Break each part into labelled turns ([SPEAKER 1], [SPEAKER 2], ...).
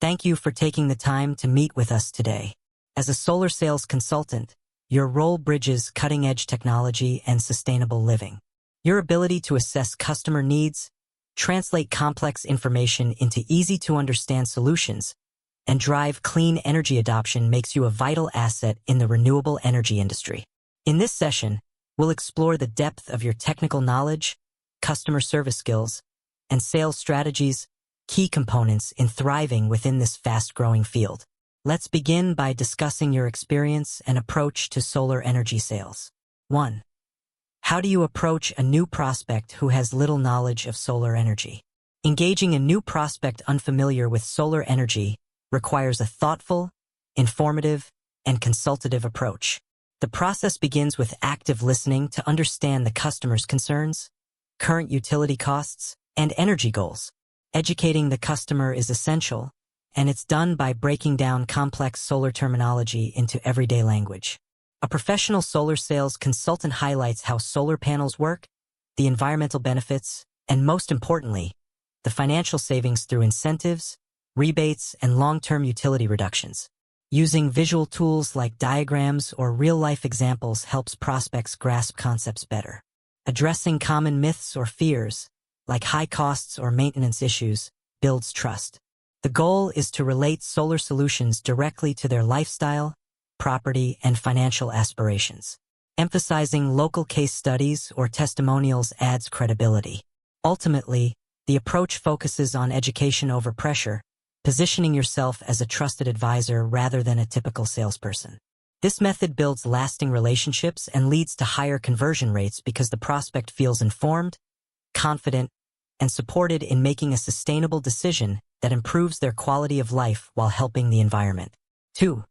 [SPEAKER 1] Thank you for taking the time to meet with us today. As a solar sales consultant, your role bridges cutting-edge technology and sustainable living. Your ability to assess customer needs, translate complex information into easy-to-understand solutions, and drive clean energy adoption makes you a vital asset in the renewable energy industry. In this session, we'll explore the depth of your technical knowledge, customer service skills, and sales strategies, key components in thriving within this fast-growing field. Let's begin by discussing your experience and approach to solar energy sales. 1. How do you approach a new prospect who has little knowledge of solar energy? Engaging a new prospect unfamiliar with solar energy requires a thoughtful, informative, and consultative approach. The process begins with active listening to understand the customer's concerns, current utility costs, and energy goals. Educating the customer is essential, and it's done by breaking down complex solar terminology into everyday language. A professional solar sales consultant highlights how solar panels work, the environmental benefits, and most importantly, the financial savings through incentives, rebates, and long-term utility reductions. Using visual tools like diagrams or real-life examples helps prospects grasp concepts better. Addressing common myths or fears, like high costs or maintenance issues, builds trust. The goal is to relate solar solutions directly to their lifestyle, property, and financial aspirations. Emphasizing local case studies or testimonials adds credibility. Ultimately, the approach focuses on education over pressure, positioning yourself as a trusted advisor rather than a typical salesperson. This method builds lasting relationships and leads to higher conversion rates because the prospect feels informed, confident, and supported in making a sustainable decision that improves their quality of life while helping the environment. 2.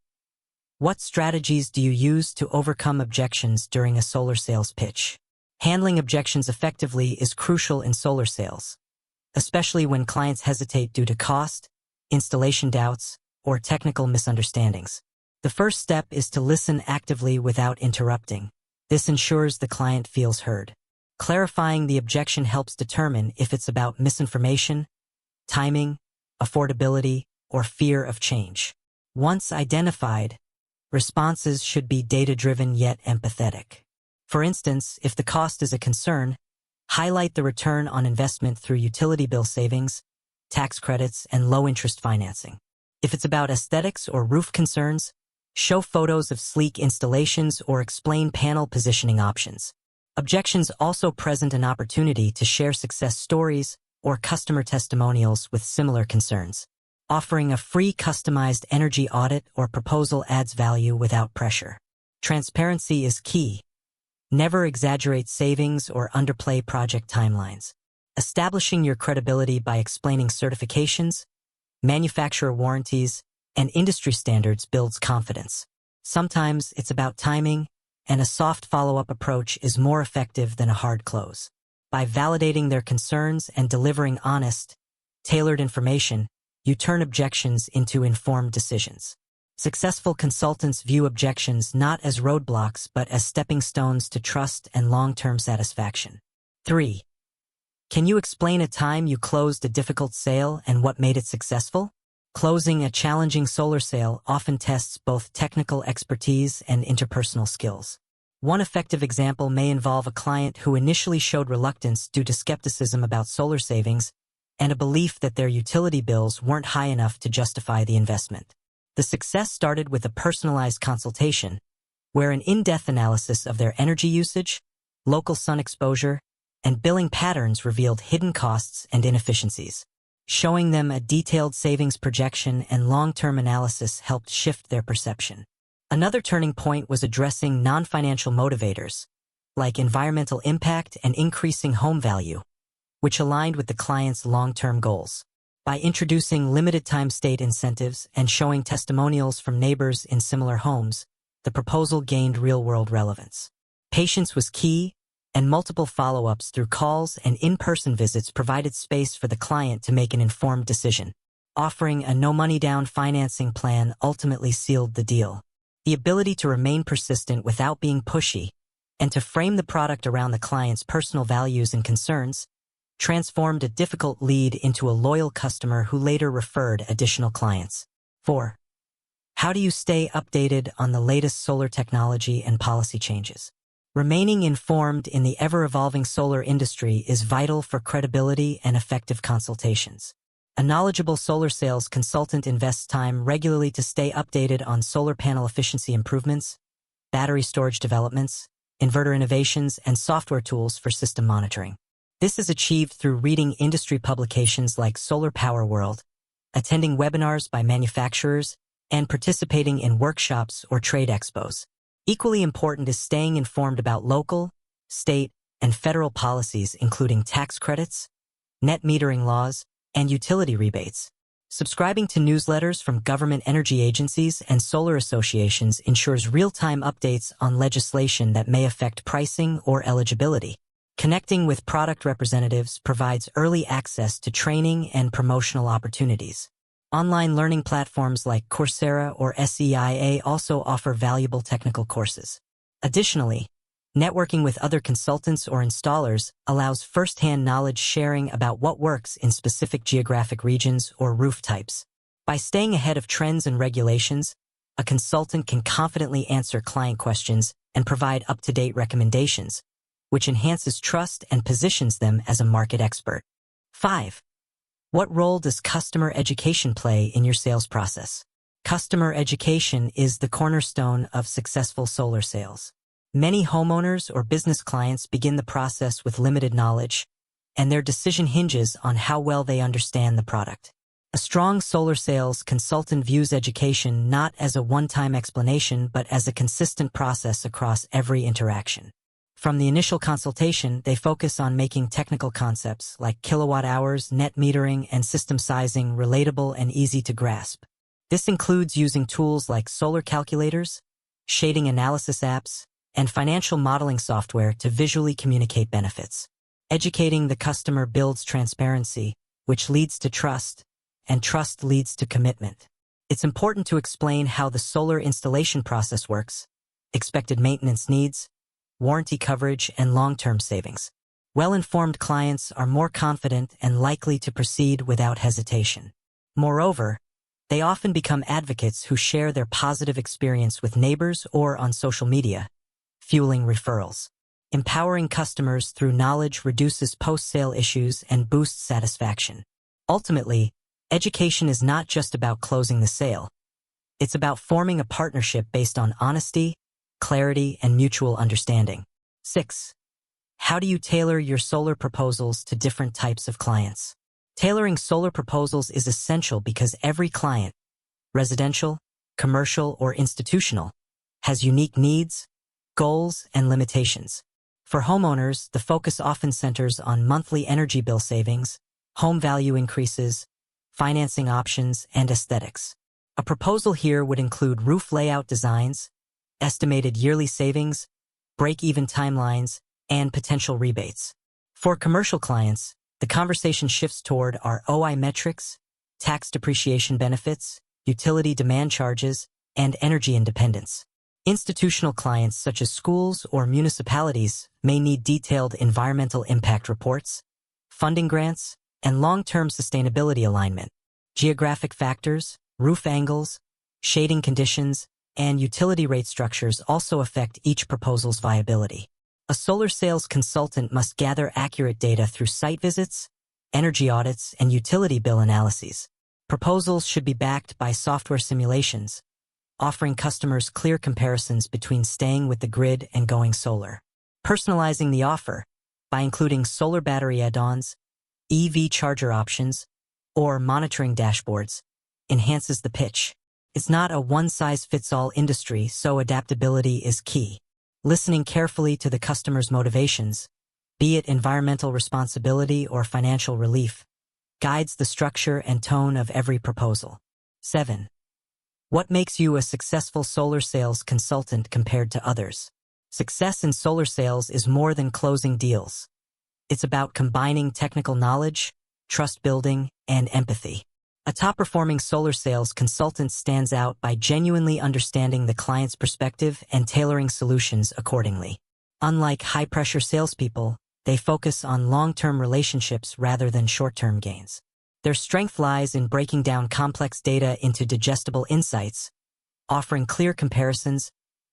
[SPEAKER 1] What strategies do you use to overcome objections during a solar sales pitch? Handling objections effectively is crucial in solar sales, especially when clients hesitate due to cost, installation doubts, or technical misunderstandings. The first step is to listen actively without interrupting. This ensures the client feels heard. Clarifying the objection helps determine if it's about misinformation, timing, affordability, or fear of change. Once identified, responses should be data-driven yet empathetic. For instance, if the cost is a concern, highlight the return on investment through utility bill savings, tax credits, and low-interest financing. If it's about aesthetics or roof concerns, show photos of sleek installations or explain panel positioning options. Objections also present an opportunity to share success stories or customer testimonials with similar concerns. Offering a free customized energy audit or proposal adds value without pressure. Transparency is key. Never exaggerate savings or underplay project timelines. Establishing your credibility by explaining certifications, manufacturer warranties, and industry standards builds confidence. Sometimes it's about timing, and a soft follow-up approach is more effective than a hard close. By validating their concerns and delivering honest, tailored information, you turn objections into informed decisions. Successful consultants view objections not as roadblocks but as stepping stones to trust and long-term satisfaction. 3. Can you explain a time you closed a difficult sale and what made it successful? Closing a challenging solar sale often tests both technical expertise and interpersonal skills. One effective example may involve a client who initially showed reluctance due to skepticism about solar savings and a belief that their utility bills weren't high enough to justify the investment. The success started with a personalized consultation, where an in-depth analysis of their energy usage, local sun exposure, and billing patterns revealed hidden costs and inefficiencies. Showing them a detailed savings projection and long-term analysis helped shift their perception. Another turning point was addressing non-financial motivators, like environmental impact and increasing home value, which aligned with the client's long-term goals. By introducing limited-time state incentives and showing testimonials from neighbors in similar homes, the proposal gained real-world relevance. Patience was key, and multiple follow-ups through calls and in-person visits provided space for the client to make an informed decision. Offering a no-money-down financing plan ultimately sealed the deal. The ability to remain persistent without being pushy, and to frame the product around the client's personal values and concerns, transformed a difficult lead into a loyal customer who later referred additional clients. 4. How do you stay updated on the latest solar technology and policy changes? Remaining informed in the ever-evolving solar industry is vital for credibility and effective consultations. A knowledgeable solar sales consultant invests time regularly to stay updated on solar panel efficiency improvements, battery storage developments, inverter innovations, and software tools for system monitoring. This is achieved through reading industry publications like Solar Power World, attending webinars by manufacturers, and participating in workshops or trade expos. Equally important is staying informed about local, state, and federal policies including tax credits, net metering laws, and utility rebates. Subscribing to newsletters from government energy agencies and solar associations ensures real-time updates on legislation that may affect pricing or eligibility. Connecting with product representatives provides early access to training and promotional opportunities. Online learning platforms like Coursera or SEIA also offer valuable technical courses. Additionally, networking with other consultants or installers allows first-hand knowledge sharing about what works in specific geographic regions or roof types. By staying ahead of trends and regulations, a consultant can confidently answer client questions and provide up-to-date recommendations, which enhances trust and positions them as a market expert. 5. What role does customer education play in your sales process? Customer education is the cornerstone of successful solar sales. Many homeowners or business clients begin the process with limited knowledge, and their decision hinges on how well they understand the product. A strong solar sales consultant views education not as a one-time explanation but as a consistent process across every interaction. From the initial consultation, they focus on making technical concepts like kilowatt hours, net metering, and system sizing relatable and easy to grasp. This includes using tools like solar calculators, shading analysis apps, and financial modeling software to visually communicate benefits. Educating the customer builds transparency, which leads to trust, and trust leads to commitment. It's important to explain how the solar installation process works, expected maintenance needs, warranty coverage, and long-term savings. Well-informed clients are more confident and likely to proceed without hesitation. Moreover, they often become advocates who share their positive experience with neighbors or on social media, fueling referrals. Empowering customers through knowledge reduces post-sale issues and boosts satisfaction. Ultimately, education is not just about closing the sale. It's about forming a partnership based on honesty, clarity, and mutual understanding. 6. How do you tailor your solar proposals to different types of clients? Tailoring solar proposals is essential because every client, residential, commercial, or institutional, has unique needs, goals, and limitations. For homeowners, the focus often centers on monthly energy bill savings, home value increases, financing options, and aesthetics. A proposal here would include roof layout designs, estimated yearly savings, break-even timelines, and potential rebates. For commercial clients, the conversation shifts toward ROI metrics, tax depreciation benefits, utility demand charges, and energy independence. Institutional clients such as schools or municipalities may need detailed environmental impact reports, funding grants, and long-term sustainability alignment. Geographic factors, roof angles, shading conditions, and utility rate structures also affect each proposal's viability. A solar sales consultant must gather accurate data through site visits, energy audits, and utility bill analyses. Proposals should be backed by software simulations, offering customers clear comparisons between staying with the grid and going solar. Personalizing the offer by including solar battery add-ons, EV charger options, or monitoring dashboards enhances the pitch. It's not a one-size-fits-all industry, so adaptability is key. Listening carefully to the customer's motivations, be it environmental responsibility or financial relief, guides the structure and tone of every proposal. 7. What makes you a successful solar sales consultant compared to others? Success in solar sales is more than closing deals. It's about combining technical knowledge, trust building, and empathy. A top-performing solar sales consultant stands out by genuinely understanding the client's perspective and tailoring solutions accordingly. Unlike high-pressure salespeople, They focus on long-term relationships rather than short-term gains. Their strength lies in breaking down complex data into digestible insights, offering clear comparisons,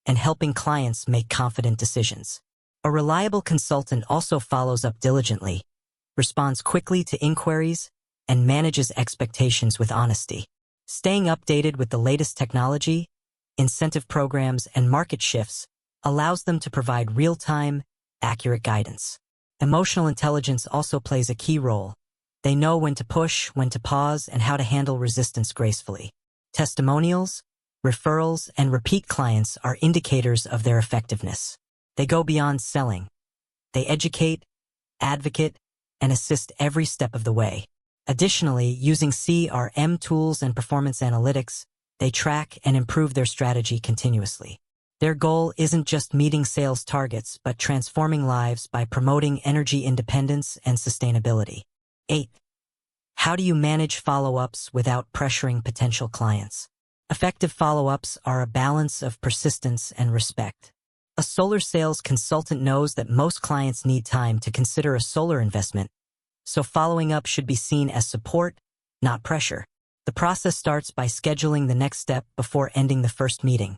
[SPEAKER 1] and helping clients make confident decisions. A reliable consultant also follows up diligently, responds quickly to inquiries, and manages expectations with honesty. Staying updated with the latest technology, incentive programs, and market shifts allows them to provide real-time, accurate guidance. Emotional intelligence also plays a key role. They know when to push, when to pause, and how to handle resistance gracefully. Testimonials, referrals, and repeat clients are indicators of their effectiveness. They go beyond selling. They educate, advocate, and assist every step of the way. Additionally, using CRM tools and performance analytics, they track and improve their strategy continuously. Their goal isn't just meeting sales targets, but transforming lives by promoting energy independence and sustainability. 8. How do you manage follow-ups without pressuring potential clients? Effective follow-ups are a balance of persistence and respect. A solar sales consultant knows that most clients need time to consider a solar investment, so following up should be seen as support, not pressure. The process starts by scheduling the next step before ending the first meeting.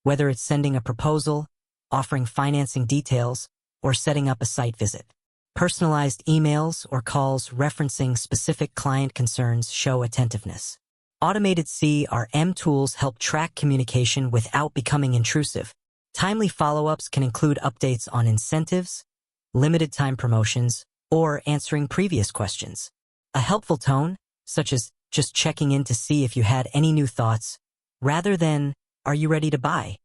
[SPEAKER 1] Whether it's sending a proposal, offering financing details, or setting up a site visit. Personalized emails or calls referencing specific client concerns show attentiveness. Automated CRM tools help track communication without becoming intrusive. Timely follow-ups can include updates on incentives, limited time promotions, or answering previous questions. A helpful tone, such as just checking in to see if you had any new thoughts, rather than, "Are you ready to buy?"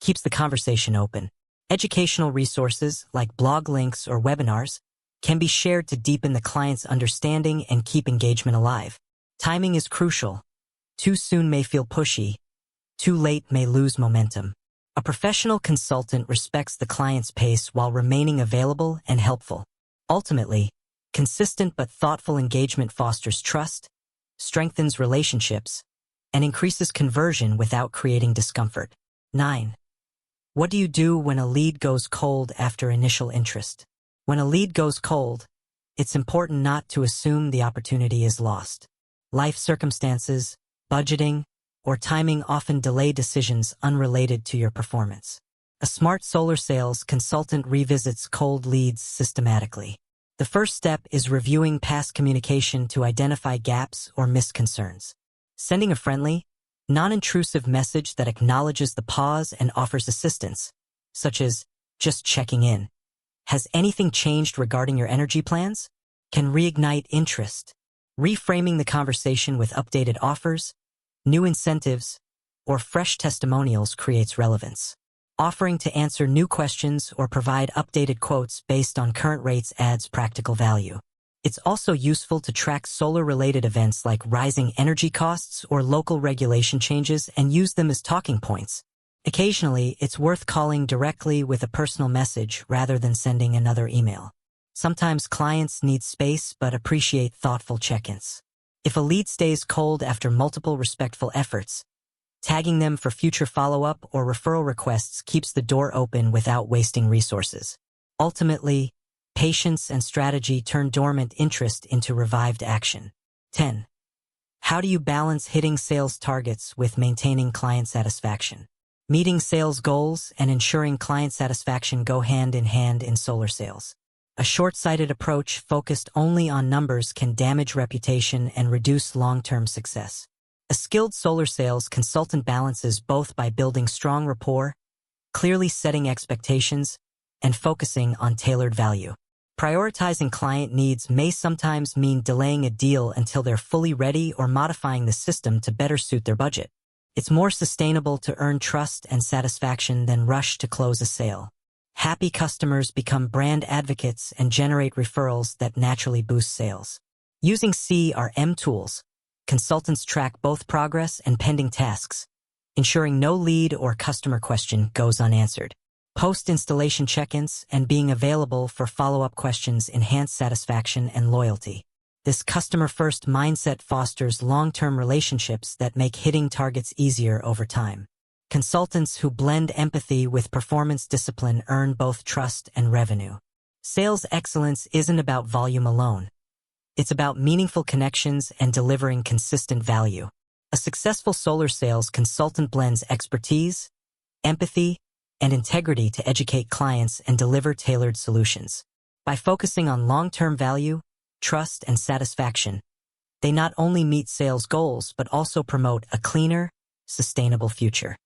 [SPEAKER 1] keeps the conversation open. Educational resources like blog links or webinars can be shared to deepen the client's understanding and keep engagement alive. Timing is crucial. Too soon may feel pushy. Too late may lose momentum. A professional consultant respects the client's pace while remaining available and helpful. Ultimately, consistent but thoughtful engagement fosters trust, strengthens relationships, and increases conversion without creating discomfort. 9. What do you do when a lead goes cold after initial interest? When a lead goes cold, it's important not to assume the opportunity is lost. Life circumstances, budgeting, or timing often delay decisions unrelated to your performance. A smart solar sales consultant revisits cold leads systematically. The first step is reviewing past communication to identify gaps or missed concerns. Sending a friendly, non-intrusive message that acknowledges the pause and offers assistance, such as, "Just checking in. Has anything changed regarding your energy plans?" can reignite interest. Reframing the conversation with updated offers, new incentives, or fresh testimonials creates relevance. Offering to answer new questions or provide updated quotes based on current rates adds practical value. It's also useful to track solar-related events like rising energy costs or local regulation changes and use them as talking points. Occasionally, it's worth calling directly with a personal message rather than sending another email. Sometimes clients need space but appreciate thoughtful check-ins. If a lead stays cold after multiple respectful efforts, tagging them for future follow-up or referral requests keeps the door open without wasting resources. Ultimately, patience and strategy turn dormant interest into revived action. 10. How do you balance hitting sales targets with maintaining client satisfaction? Meeting sales goals and ensuring client satisfaction go hand in hand in solar sales. A short-sighted approach focused only on numbers can damage reputation and reduce long-term success. A skilled solar sales consultant balances both by building strong rapport, clearly setting expectations, and focusing on tailored value. Prioritizing client needs may sometimes mean delaying a deal until they're fully ready or modifying the system to better suit their budget. It's more sustainable to earn trust and satisfaction than rush to close a sale. Happy customers become brand advocates and generate referrals that naturally boost sales. Using CRM tools, consultants track both progress and pending tasks, ensuring no lead or customer question goes unanswered. Post-installation check-ins and being available for follow-up questions enhance satisfaction and loyalty. This customer-first mindset fosters long-term relationships that make hitting targets easier over time. Consultants who blend empathy with performance discipline earn both trust and revenue. Sales excellence isn't about volume alone. It's about meaningful connections and delivering consistent value. A successful solar sales consultant blends expertise, empathy, and integrity to educate clients and deliver tailored solutions. By focusing on long-term value, trust, and satisfaction, they not only meet sales goals but also promote a cleaner, sustainable future.